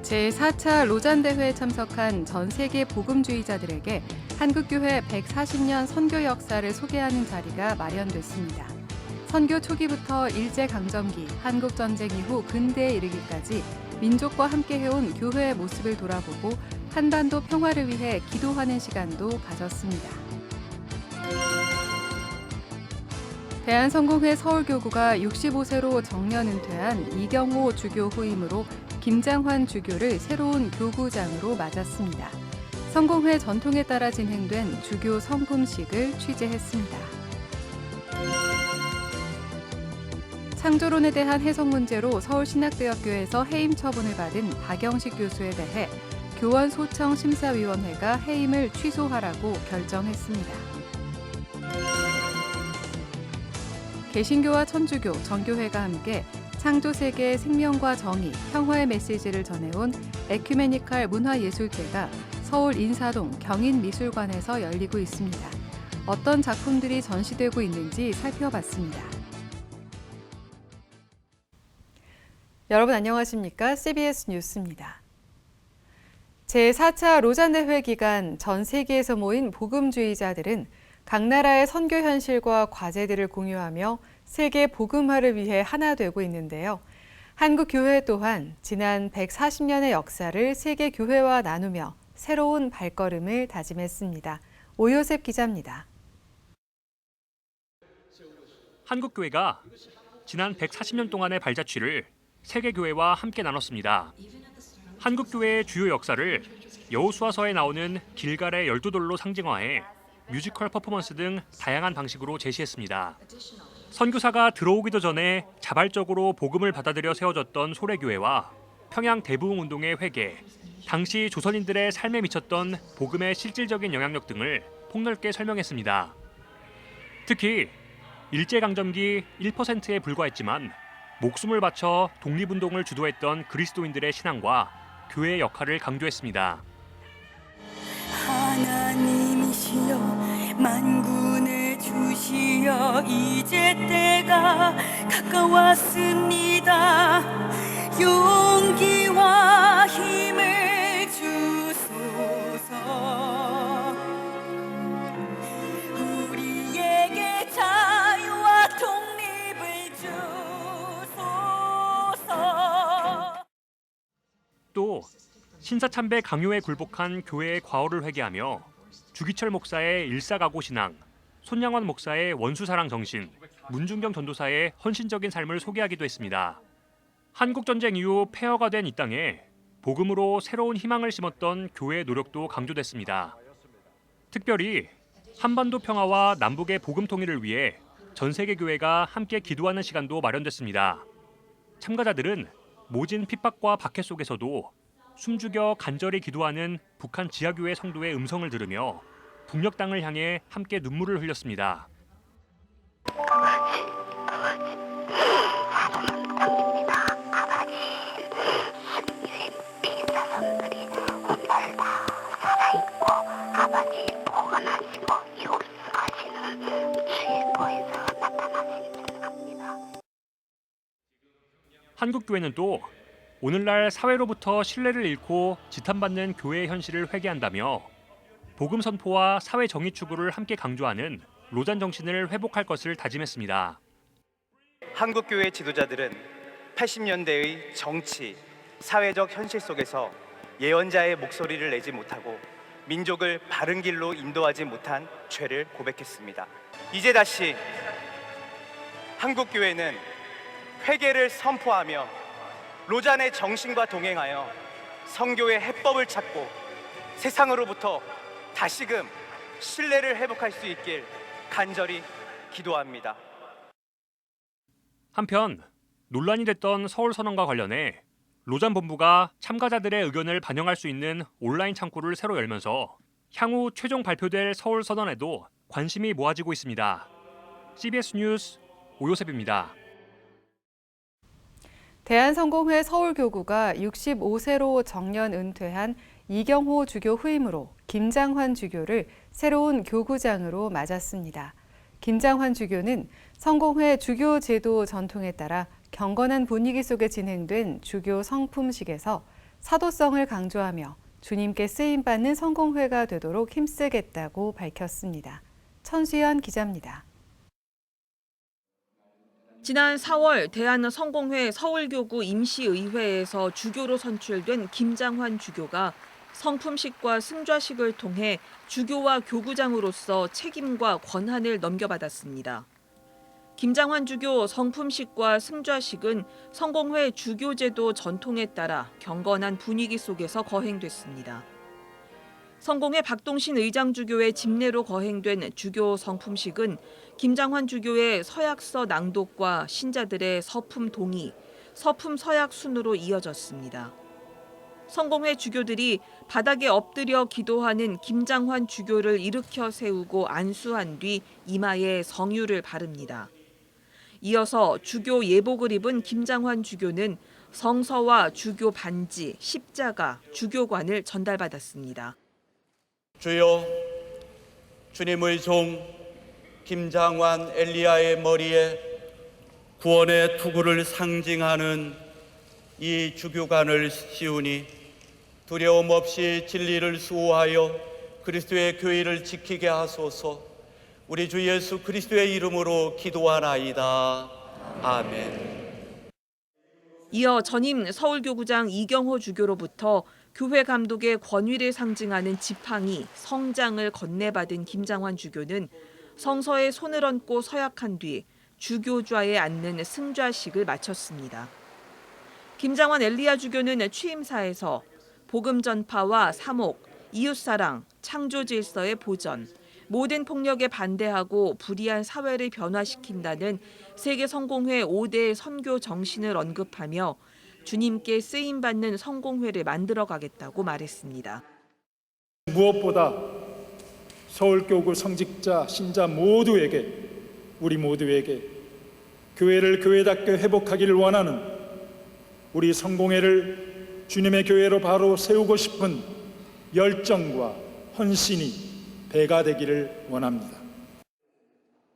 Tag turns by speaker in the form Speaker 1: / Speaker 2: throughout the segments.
Speaker 1: 제4차 로잔대회에 참석한 전 세계 복음주의자들에게 한국교회 140년 선교 역사를 소개하는 자리가 마련됐습니다. 선교 초기부터 일제강점기, 한국전쟁 이후 근대에 이르기까지 민족과 함께 해온 교회의 모습을 돌아보고 한반도 평화를 위해 기도하는 시간도 가졌습니다. 대한성공회 서울교구가 65세로 정년 은퇴한 이경호 주교 후임으로 김장환 주교를 새로운 교구장으로 맞았습니다. 성공회 전통에 따라 진행된 주교 성품식을 취재했습니다. 창조론에 대한 해석 문제로 서울신학대학교에서 해임 처분을 받은 박영식 교수에 대해 교원 소청 심사위원회가 해임을 취소하라고 결정했습니다. 개신교와 천주교, 정교회가 함께 창조세계의 생명과 정의, 평화의 메시지를 전해온 에큐메니칼 문화예술제가 서울 인사동 경인미술관에서 열리고 있습니다. 어떤 작품들이 전시되고 있는지 살펴봤습니다. 여러분 안녕하십니까? CBS 뉴스입니다. 제4차 로잔대회 기간 전 세계에서 모인 복음주의자들은 각 나라의 선교 현실과 과제들을 공유하며 세계 복음화를 위해 하나 되고 있는데요. 한국 교회 또한 지난 140년의 역사를 세계 교회와 나누며 새로운 발걸음을 다짐했습니다. 오요셉 기자입니다.
Speaker 2: 한국 교회가 지난 140년 동안의 발자취를 세계 교회와 함께 나눴습니다. 한국 교회의 주요 역사를 여호수아서에 나오는 길갈의 12돌로 상징화해 뮤지컬 퍼포먼스 등 다양한 방식으로 제시했습니다. 선교사가 들어오기도 전에 자발적으로 복음을 받아들여 세워졌던 소래교회와 평양 대부흥운동의 회개, 당시 조선인들의 삶에 미쳤던 복음의 실질적인 영향력 등을 폭넓게 설명했습니다. 특히 일제강점기 1%에 불과했지만 목숨을 바쳐 독립운동을 주도했던 그리스도인들의 신앙과 교회의 역할을 강조했습니다.
Speaker 3: 하나님이시여 만군의 주시여 이제 때가 가까웠습니다. 용기와 힘을 주소서. 우리에게 자유와 독립을 주소서.
Speaker 2: 또 신사참배 강요에 굴복한 교회의 과오를 회개하며 주기철 목사의 일사각오 신앙, 손양원 목사의 원수사랑 정신, 문중경 전도사의 헌신적인 삶을 소개하기도 했습니다. 한국전쟁 이후 폐허가 된 이 땅에 복음으로 새로운 희망을 심었던 교회의 노력도 강조됐습니다. 특별히 한반도 평화와 남북의 복음 통일을 위해 전 세계 교회가 함께 기도하는 시간도 마련됐습니다. 참가자들은 모진 핍박과 박해 속에서도 숨죽여 간절히 기도하는 북한 지하교회 성도의 음성을 들으며 북녘 땅을 향해 함께 눈물을 흘렸습니다. 한국교회는 또 오늘날 사회로부터 신뢰를 잃고 지탄받는 교회의 현실을 회개한다며 복음 선포와 사회 정의 추구를 함께 강조하는 로잔 정신을 회복할 것을 다짐했습니다.
Speaker 4: 한국교회 지도자들은 80년대의 정치, 사회적 현실 속에서 예언자의 목소리를 내지 못하고 민족을 바른 길로 인도하지 못한 죄를 고백했습니다. 이제 다시 한국교회는 회개를 선포하며 로잔의 정신과 동행하여 선교의 해법을 찾고 세상으로부터 다시금 신뢰를 회복할 수 있길 간절히 기도합니다.
Speaker 2: 한편 논란이 됐던 서울선언과 관련해 로잔 본부가 참가자들의 의견을 반영할 수 있는 온라인 창구를 새로 열면서 향후 최종 발표될 서울선언에도 관심이 모아지고 있습니다. CBS 뉴스 오요셉입니다.
Speaker 1: 대한성공회 서울교구가 65세로 정년 은퇴한 이경호 주교 후임으로 김장환 주교를 새로운 교구장으로 맞았습니다. 김장환 주교는 성공회 주교 제도 전통에 따라 경건한 분위기 속에 진행된 주교 성품식에서 사도성을 강조하며 주님께 쓰임받는 성공회가 되도록 힘쓰겠다고 밝혔습니다. 천수연 기자입니다.
Speaker 5: 지난 4월 대한성공회 서울교구 임시의회에서 주교로 선출된 김장환 주교가 성품식과 승좌식을 통해 주교와 교구장으로서 책임과 권한을 넘겨받았습니다. 김장환 주교 성품식과 승좌식은 성공회 주교제도 전통에 따라 경건한 분위기 속에서 거행됐습니다. 성공회 박동신 의장주교의 집례로 거행된 주교 성품식은 김장환 주교의 서약서 낭독과 신자들의 서품 동의, 서품 서약 순으로 이어졌습니다. 성공회 주교들이 바닥에 엎드려 기도하는 김장환 주교를 일으켜 세우고 안수한 뒤 이마에 성유를 바릅니다. 이어서 주교 예복을 입은 김장환 주교는 성서와 주교 반지, 십자가, 주교관을 전달받았습니다.
Speaker 6: 주여, 주님의 종 김장환 엘리야의 머리에 구원의 투구를 상징하는 이 주교관을 씌우니 두려움 없이 진리를 수호하여 그리스도의 교회를 지키게 하소서. 우리 주 예수 그리스도의 이름으로 기도하나이다. 아멘.
Speaker 5: 이어 전임 서울교구장 이경호 주교로부터 교회 감독의 권위를 상징하는 지팡이, 성장을 건네받은 김장환 주교는 성서에 손을 얹고 서약한 뒤 주교좌에 앉는 승좌식을 마쳤습니다. 김장환 엘리야 주교는 취임사에서 복음 전파와 사목, 이웃사랑, 창조 질서의 보전, 모든 폭력에 반대하고 불의한 사회를 변화시킨다는 세계성공회 5대 선교 정신을 언급하며 주님께 쓰임받는 성공회를 만들어가겠다고 말했습니다.
Speaker 7: 무엇보다 서울교구 성직자, 신자 모두에게, 우리 모두에게 교회를 교회답게 회복하기를 원하는, 우리 성공회를 주님의 교회로 바로 세우고 싶은 열정과 헌신이 배가 되기를 원합니다.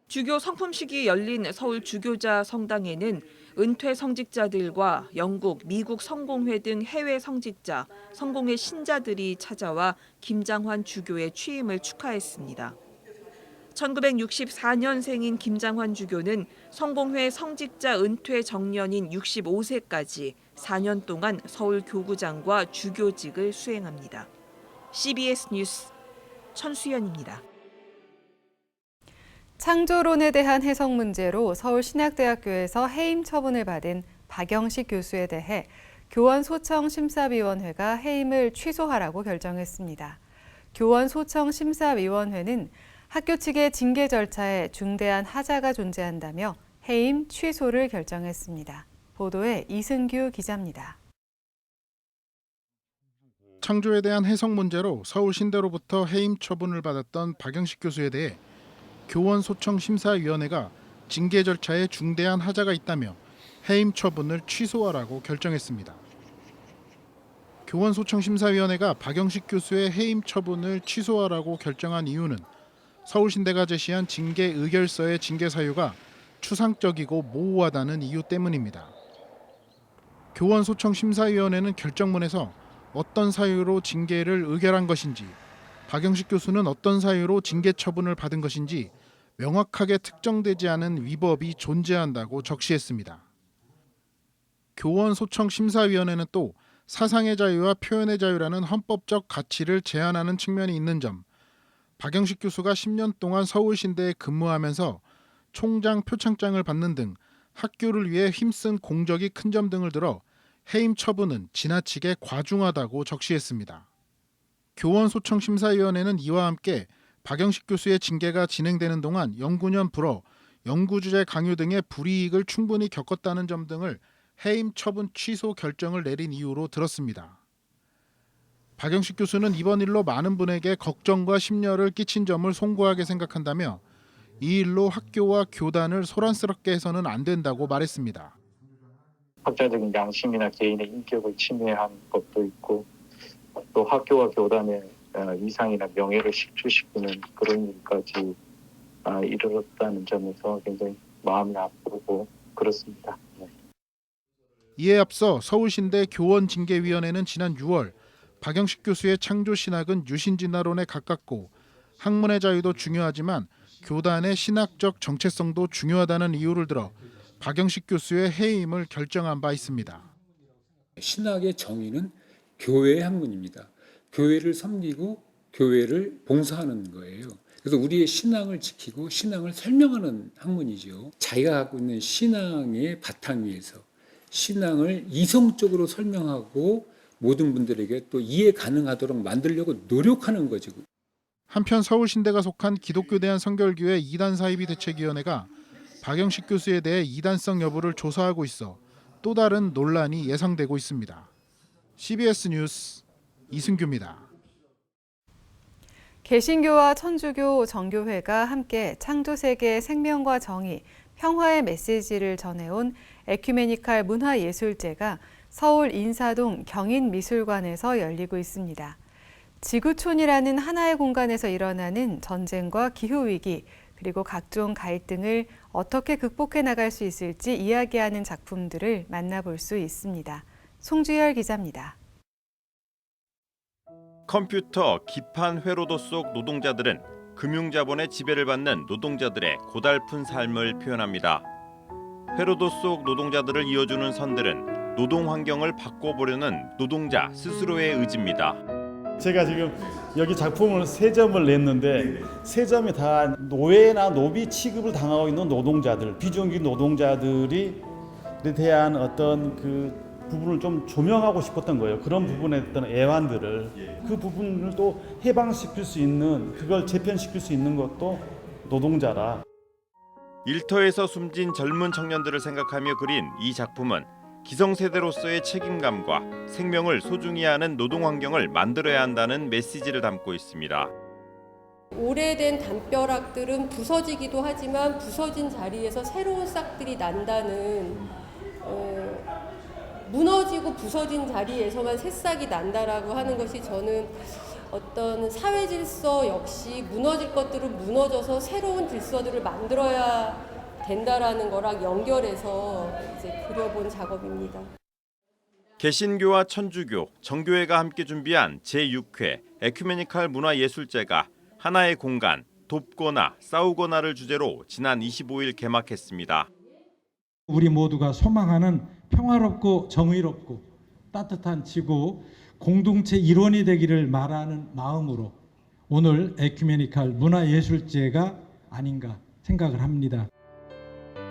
Speaker 5: 주교 성품식이 열린 서울 주교자 성당에는 은퇴 성직자들과 영국, 미국 성공회 등 해외 성직자, 성공회 신자들이 찾아와 김장환 주교의 취임을 축하했습니다. 1964년생인 김장환 주교는 성공회 성직자 은퇴 정년인 65세까지 4년 동안 서울 교구장과 주교직을 수행합니다. CBS 뉴스 천수연입니다.
Speaker 1: 창조론에 대한 해석 문제로 서울신학대학교에서 해임 처분을 받은 박영식 교수에 대해 교원소청심사위원회가 해임을 취소하라고 결정했습니다. 교원소청심사위원회는 학교 측의 징계 절차에 중대한 하자가 존재한다며 해임 취소를 결정했습니다. 보도에 이승규 기자입니다.
Speaker 8: 창조에 대한 해석 문제로 서울신대로부터 해임 처분을 받았던 박영식 교수에 대해 교원소청심사위원회가 징계 절차에 중대한 하자가 있다며 해임 처분을 취소하라고 결정했습니다. 교원소청심사위원회가 박영식 교수의 해임 처분을 취소하라고 결정한 이유는 서울신대가 제시한 징계 의결서의 징계 사유가 추상적이고 모호하다는 이유 때문입니다. 교원소청심사위원회는 결정문에서 어떤 사유로 징계를 의결한 것인지, 박영식 교수는 어떤 사유로 징계 처분을 받은 것인지 명확하게 특정되지 않은 위법이 존재한다고 적시했습니다. 교원소청심사위원회는 또 사상의 자유와 표현의 자유라는 헌법적 가치를 제한하는 측면이 있는 점, 박영식 교수가 10년 동안 서울신대에 근무하면서 총장 표창장을 받는 등 학교를 위해 힘쓴 공적이 큰 점 등을 들어 해임 처분은 지나치게 과중하다고 적시했습니다. 교원소청심사위원회는 이와 함께 박영식 교수의 징계가 진행되는 동안 연구년 불허, 연구주제 강요 등의 불이익을 충분히 겪었다는 점 등을 해임 처분 취소 결정을 내린 이유로 들었습니다. 박영식 교수는 이번 일로 많은 분에게 걱정과 심려를 끼친 점을 송구하게 생각한다며 이 일로 학교와 교단을 소란스럽게 해서는 안 된다고 말했습니다.
Speaker 9: 학자적인 양심이나 개인의 인격을 침해한 것도 있고 또 학교와 교단의 이상이나 명예를 식출시키는 그런 일까지 이르렀다는 점에서 굉장히 마음이 아프고 그렇습니다.
Speaker 8: 이에 앞서 서울신대 교원징계위원회는 지난 6월 박영식 교수의 창조 신학은 유신 진화론에 가깝고 학문의 자유도 중요하지만 교단의 신학적 정체성도 중요하다는 이유를 들어 박영식 교수의 해임을 결정한 바 있습니다.
Speaker 10: 신학의 정의는 교회의 학문입니다. 교회를 섬기고 교회를 봉사하는 거예요. 그래서 우리의 신앙을 지키고 신앙을 설명하는 학문이죠. 자기가 갖고 있는 신앙의 바탕 위에서 신앙을 이성적으로 설명하고 모든 분들에게 또 이해 가능하도록 만들려고 노력하는 거죠.
Speaker 8: 한편 서울신대가 속한 기독교대한 성결교회 이단 사이비 대책위원회가 박영식 교수에 대해 이단성 여부를 조사하고 있어 또 다른 논란이 예상되고 있습니다. CBS 뉴스 이승규입니다.
Speaker 1: 개신교와 천주교, 정교회가 함께 창조세계의 생명과 정의, 평화의 메시지를 전해온 에큐메니칼 문화예술제가 서울 인사동 경인미술관에서 열리고 있습니다. 지구촌이라는 하나의 공간에서 일어나는 전쟁과 기후위기, 그리고 각종 갈등을 어떻게 극복해 나갈 수 있을지 이야기하는 작품들을 만나볼 수 있습니다. 송주열 기자입니다.
Speaker 11: 컴퓨터 기판 회로도 속 노동자들은 금융자본의 지배를 받는 노동자들의 고달픈 삶을 표현합니다. 회로도 속 노동자들을 이어주는 선들은 노동 환경을 바꿔보려는 노동자 스스로의 의지입니다.
Speaker 12: 제가 지금 여기 작품을 3점을 냈는데 3점이 다 노예나 노비 취급을 당하고 있는 노동자들, 비정규 노동자들에 대한 어떤 그 부분을 좀 조명하고 싶었던 거예요. 그런 부분에 어떤 애환들을, 그 부분을 또 해방시킬 수 있는, 그걸 재편시킬 수 있는 것도 노동자라.
Speaker 11: 일터에서 숨진 젊은 청년들을 생각하며 그린 이 작품은 기성세대로서의 책임감과 생명을 소중히 하는 노동 환경을 만들어야 한다는 메시지를 담고 있습니다.
Speaker 13: 오래된 담벼락들은 부서지기도 하지만 부서진 자리에서 새로운 싹들이 난다는, 무너지고 부서진 자리에서만 새싹이 난다라고 하는 것이 저는 어떤 사회 질서 역시 무너질 것들은 무너져서 새로운 질서들을 만들어야 된다라는 거랑 연결해서 이제 그려본 작업입니다.
Speaker 11: 개신교와 천주교, 정교회가 함께 준비한 제6회 에큐메니칼 문화예술제가 하나의 공간, 돕거나 싸우거나를 주제로 지난 25일 개막했습니다.
Speaker 14: 우리 모두가 소망하는 평화롭고 정의롭고 따뜻한 지구 공동체 일원이 되기를 말하는 마음으로 오늘 에큐메니칼 문화예술제가 아닌가 생각을 합니다.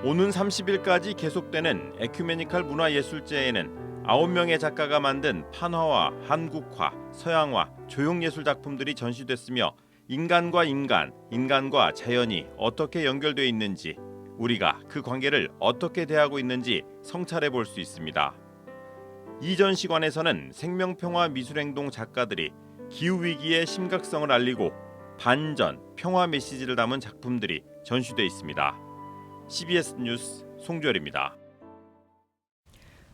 Speaker 11: 오는 30일까지 계속되는 에큐메니칼 문화예술제에는 9명의 작가가 만든 판화와 한국화, 서양화, 조형예술 작품들이 전시됐으며 인간과 인간, 인간과 자연이 어떻게 연결되어 있는지, 우리가 그 관계를 어떻게 대하고 있는지 성찰해 볼 수 있습니다. 이 전시관에서는 생명평화 미술행동 작가들이 기후위기의 심각성을 알리고 반전, 평화 메시지를 담은 작품들이 전시돼 있습니다. CBS 뉴스 송주열입니다.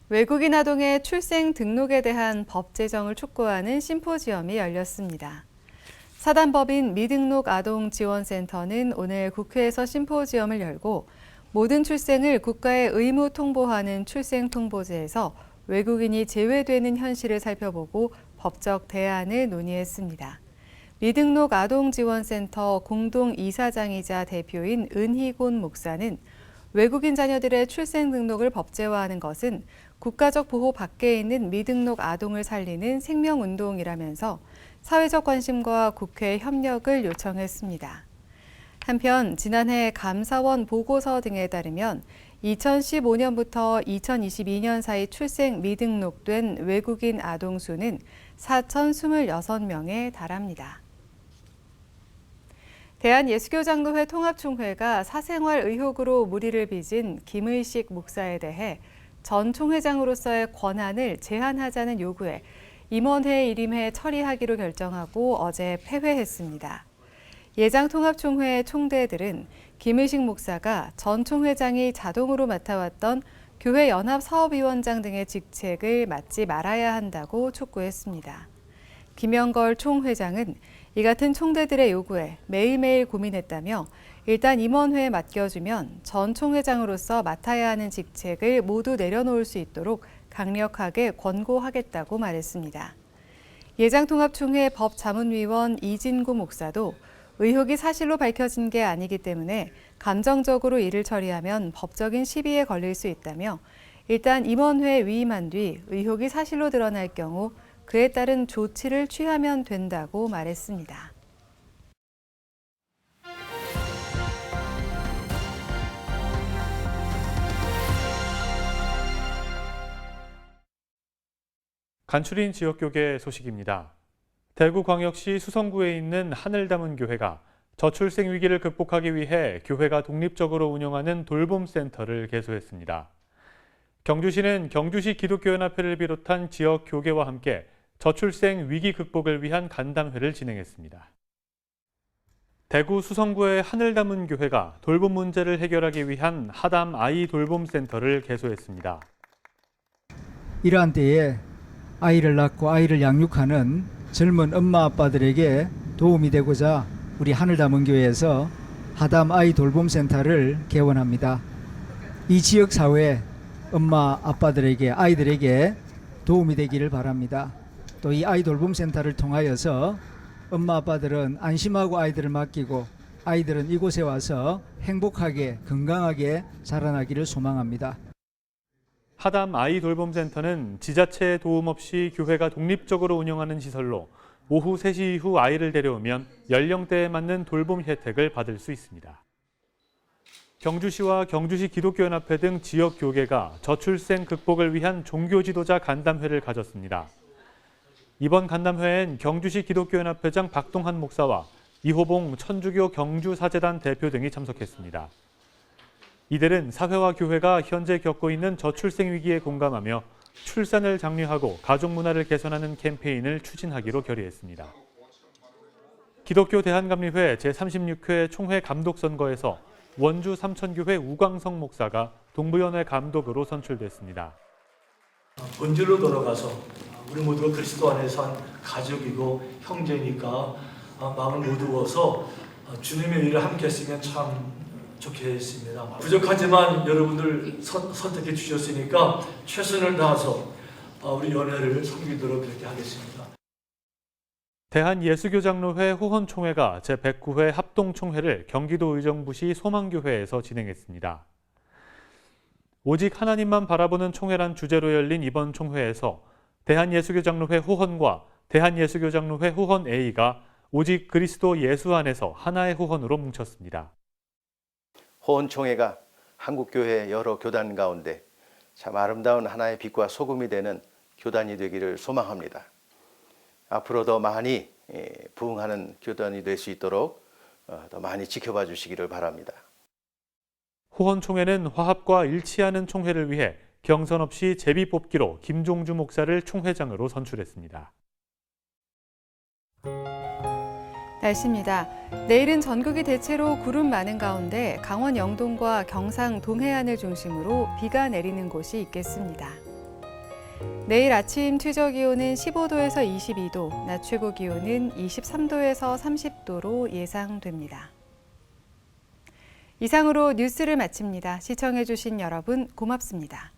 Speaker 1: 외국인 아동의 출생 등록에 대한 법 제정을 촉구하는 심포지엄이 열렸습니다. 사단법인 미등록 아동 지원센터는 오늘 국회에서 심포지엄을 열고 모든 출생을 국가에 의무 통보하는 출생통보제에서 외국인이 제외되는 현실을 살펴보고 법적 대안을 논의했습니다. 미등록 아동지원센터 공동이사장이자 대표인 은희곤 목사는 외국인 자녀들의 출생 등록을 법제화하는 것은 국가적 보호 밖에 있는 미등록 아동을 살리는 생명운동이라면서 사회적 관심과 국회 협력을 요청했습니다. 한편 지난해 감사원 보고서 등에 따르면 2015년부터 2022년 사이 출생 미등록된 외국인 아동 수는 4,026명에 달합니다. 대한예수교장로회 통합총회가 사생활 의혹으로 물의를 빚은 김의식 목사에 대해 전 총회장으로서의 권한을 제한하자는 요구에 임원회 일임해 처리하기로 결정하고 어제 폐회했습니다. 예장통합총회 총대들은 김의식 목사가 전 총회장이 자동으로 맡아왔던 교회 연합사업위원장 등의 직책을 맡지 말아야 한다고 촉구했습니다. 김영걸 총회장은 이 같은 총대들의 요구에 매일매일 고민했다며 일단 임원회에 맡겨주면 전 총회장으로서 맡아야 하는 직책을 모두 내려놓을 수 있도록 강력하게 권고하겠다고 말했습니다. 예장통합총회 법자문위원 이진구 목사도 의혹이 사실로 밝혀진 게 아니기 때문에 감정적으로 이를 처리하면 법적인 시비에 걸릴 수 있다며 일단 임원회 위임한 뒤 의혹이 사실로 드러날 경우 그에 따른 조치를 취하면 된다고 말했습니다.
Speaker 15: 간추린 지역교계 소식입니다. 대구광역시 수성구에 있는 하늘담은교회가 저출생 위기를 극복하기 위해 교회가 독립적으로 운영하는 돌봄센터를 개소했습니다. 경주시는 경주시 기독교연합회를 비롯한 지역 교계와 함께 저출생 위기 극복을 위한 간담회를 진행했습니다. 대구 수성구의 하늘담은교회가 돌봄 문제를 해결하기 위한 하담 아이 돌봄센터를 개소했습니다.
Speaker 16: 이러한 때에 아이를 낳고 아이를 양육하는 젊은 엄마 아빠들에게 도움이 되고자 우리 하늘담은교회에서 하담 아이 돌봄센터를 개원합니다. 이 지역 사회 엄마 아빠들에게 아이들에게 도움이 되기를 바랍니다. 또 이 아이 돌봄센터를 통하여서 엄마 아빠들은 안심하고 아이들을 맡기고 아이들은 이곳에 와서 행복하게 건강하게 자라나기를 소망합니다.
Speaker 15: 하담 아이 돌봄센터는 지자체의 도움 없이 교회가 독립적으로 운영하는 시설로 오후 3시 이후 아이를 데려오면 연령대에 맞는 돌봄 혜택을 받을 수 있습니다. 경주시와 경주시 기독교연합회 등 지역 교계가 저출생 극복을 위한 종교 지도자 간담회를 가졌습니다. 이번 간담회엔 경주시 기독교연합회장 박동한 목사와 이호봉 천주교 경주사재단 대표 등이 참석했습니다. 이들은 사회와 교회가 현재 겪고 있는 저출생 위기에 공감하며 출산을 장려하고 가족 문화를 개선하는 캠페인을 추진하기로 결의했습니다. 기독교 대한감리회 제36회 총회 감독 선거에서 원주 삼천교회 우광성 목사가 동부연회 감독으로 선출됐습니다.
Speaker 17: 본질로 돌아가서 우리 모두가 그리스도 안에서 한 가족이고 형제니까 마음을 모두어서 주님의 일을 함께 했으면 참 좋겠습니다. 부족하지만 여러분들 선택해 주셨으니까 최선을 다해서 우리 연회를 섬기도록 그렇게 하겠습니다.
Speaker 15: 대한예수교장로회 호헌총회가 제109회 합동총회를 경기도 의정부시 소망교회에서 진행했습니다. 오직 하나님만 바라보는 총회란 주제로 열린 이번 총회에서 대한예수교장로회 호헌과 대한예수교장로회 호헌 A가 오직 그리스도 예수 안에서 하나의 호헌으로 뭉쳤습니다.
Speaker 18: 호헌총회가 한국교회 여러 교단 가운데 참 아름다운 하나의 빛과 소금이 되는 교단이 되기를 소망합니다. 앞으로 더 많이 부흥하는 교단이 될 수 있도록 더 많이 지켜봐 주시기를 바랍니다.
Speaker 15: 호헌총회는 화합과 일치하는 총회를 위해 경선 없이 제비 뽑기로 김종주 목사를 총회장으로 선출했습니다.
Speaker 1: 날씨입니다. 내일은 전국이 대체로 구름 많은 가운데 강원 영동과 경상 동해안을 중심으로 비가 내리는 곳이 있겠습니다. 내일 아침 최저기온은 15도에서 22도, 낮 최고 기온은 23도에서 30도로 예상됩니다. 이상으로 뉴스를 마칩니다. 시청해주신 여러분 고맙습니다.